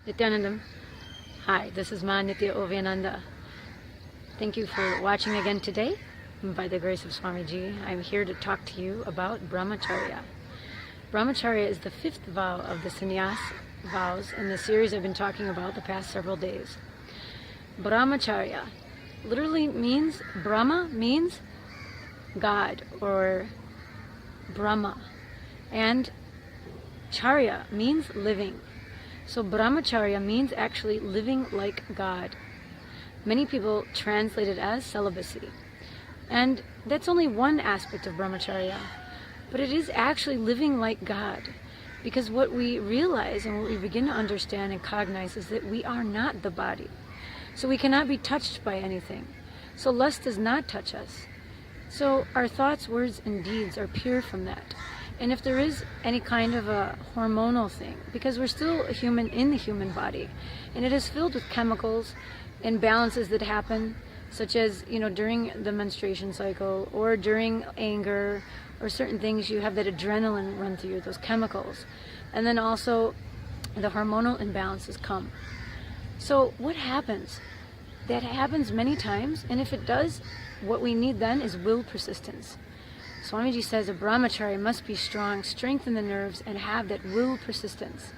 Nityanandam. Hi, this is Ma Nitya Oviananda. Thank you for watching again today. By the grace of Swamiji, I'm here to talk to you about Brahmacharya. Brahmacharya is the fifth vow of the Sannyas vows in the series I've been talking about the past several days. Brahmacharya literally means, Brahma means God or Brahma, and Charya means living. So Brahmacharya means actually living like God. Many people translate it as celibacy. And that's only one aspect of Brahmacharya. But it is actually living like God. Because what we realize and what we begin to understand and cognize is that we are not the body. So we cannot be touched by anything. So lust does not touch us. So our thoughts, words, and deeds are pure from that. And if there is any kind of a hormonal thing, because we're still a human in the human body, and it is filled with chemicals, imbalances that happen, such as, during the menstruation cycle, or during anger, or certain things, you have that adrenaline run through you, those chemicals. And then also, the hormonal imbalances come. So what happens? That happens many times, and if it does, what we need then is will persistence. Swamiji says a brahmacharya must be strong, strengthen the nerves, and have that will persistence,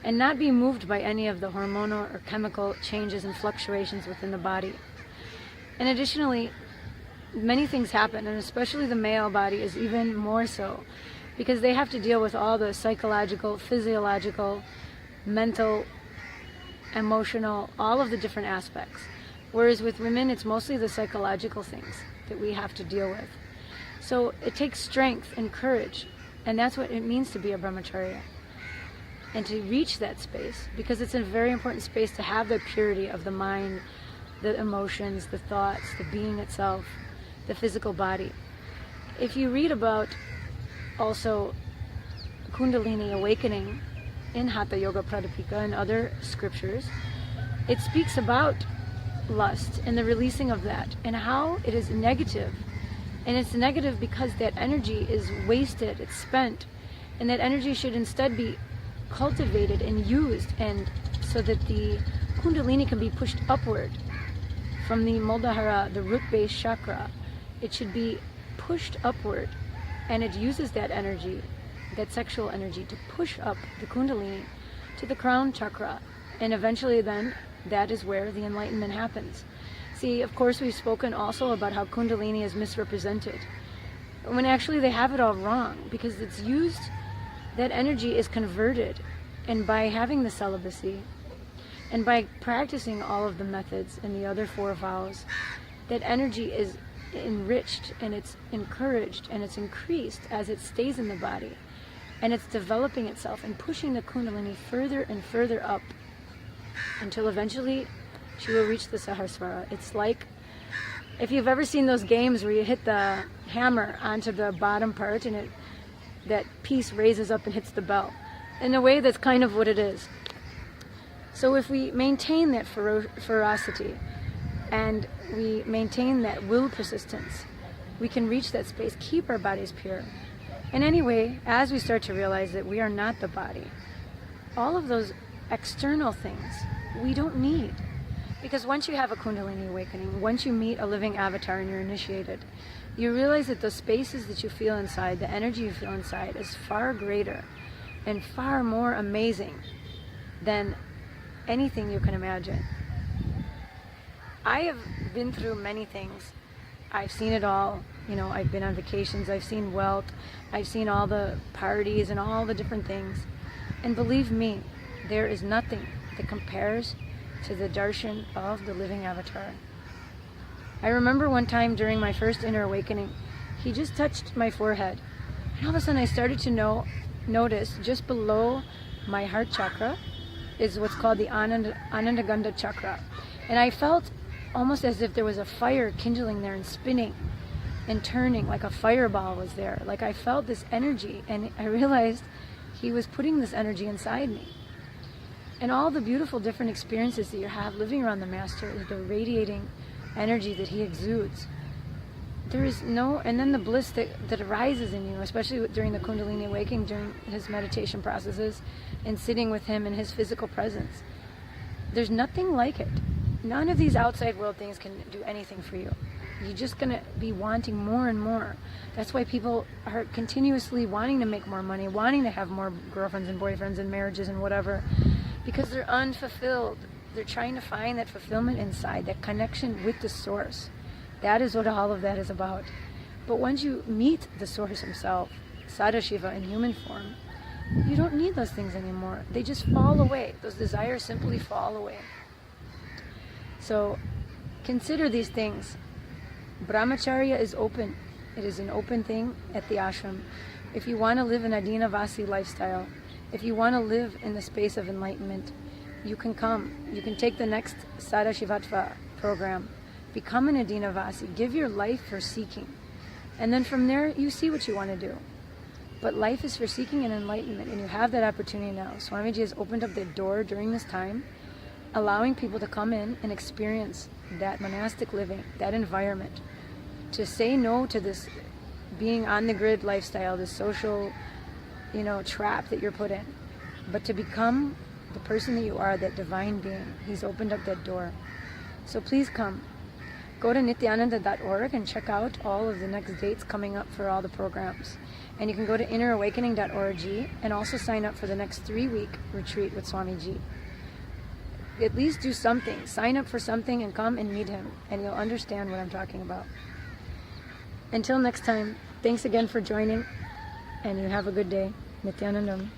and not be moved by any of the hormonal or chemical changes and fluctuations within the body. And additionally, many things happen, and especially the male body is even more so, because they have to deal with all the psychological, physiological, mental, emotional, all of the different aspects. Whereas with women, it's mostly the psychological things that we have to deal with. So it takes strength and courage, and that's what it means to be a brahmacharya. And to reach that space, because it's a very important space to have the purity of the mind, the emotions, the thoughts, the being itself, the physical body. If you read about also Kundalini Awakening in Hatha Yoga Pradipika and other scriptures, it speaks about lust and the releasing of that, and how it is negative. And it's negative because that energy is wasted, it's spent, and that energy should instead be cultivated and used, and so that the Kundalini can be pushed upward from the Muladhara, the root-based chakra. It should be pushed upward, and it uses that energy, that sexual energy, to push up the Kundalini to the crown chakra, and eventually then that is where the enlightenment happens. See, of course, we've spoken also about how Kundalini is misrepresented, when actually they have it all wrong, because it's used, that energy is converted, and by having the celibacy, and by practicing all of the methods and the other 4 vows, that energy is enriched, and it's encouraged, and it's increased as it stays in the body, and it's developing itself and pushing the Kundalini further and further up, until eventually she will reach the Sahasrara. It's like, if you've ever seen those games where you hit the hammer onto the bottom part and that piece raises up and hits the bell. In a way, that's kind of what it is. So if we maintain that ferocity and we maintain that will persistence, we can reach that space, keep our bodies pure. And anyway, as we start to realize that we are not the body, all of those external things we don't need. Because once you have a Kundalini awakening, once you meet a living avatar and you're initiated, you realize that the spaces that you feel inside, the energy you feel inside, is far greater and far more amazing than anything you can imagine. I have been through many things. I've seen it all. I've been on vacations, I've seen wealth, I've seen all the parties and all the different things. And believe me, there is nothing that compares to the darshan of the living avatar. I remember one time during my first inner awakening, he just touched my forehead, and all of a sudden I started to notice just below my heart chakra is what's called the Anandagandha chakra, and I felt almost as if there was a fire kindling there and spinning and turning, like a fireball was there. Like I felt this energy, and I realized he was putting this energy inside me. And all the beautiful different experiences that you have living around the Master is the radiating energy that he exudes. there is no, and then the bliss that arises in you, especially during the Kundalini Awakening, during his meditation processes and sitting with him in his physical presence. There's nothing like it. None of these outside world things can do anything for you. You're just going to be wanting more and more. That's why people are continuously wanting to make more money, wanting to have more girlfriends and boyfriends and marriages and whatever, because they're unfulfilled. They're trying to find that fulfillment inside, that connection with the source. That is what all of that is about. But once you meet the source himself, Sadashiva in human form, you don't need those things anymore. They just fall away. Those desires simply fall away. So consider these things. Brahmacharya is open. It is an open thing at the ashram. If you want to live an Adinavasi lifestyle, if you want to live in the space of enlightenment, you can come. You can take the next Sadashivatva program. Become an Adinavasi. Give your life for seeking. And then from there, you see what you want to do. But life is for seeking and enlightenment, and you have that opportunity now. Swamiji has opened up the door during this time, allowing people to come in and experience that monastic living, that environment, to say no to this being on the grid lifestyle, this social, trap that you're put in, but to become the person that you are, that divine being. He's opened up that door. So please come. Go to nityananda.org and check out all of the next dates coming up for all the programs. And you can go to innerawakening.org and also sign up for the next 3-week retreat with Swamiji. At least do something. Sign up for something and come and meet him, and you'll understand what I'm talking about. Until next time, thanks again for joining, and you have a good day. Nityanandam.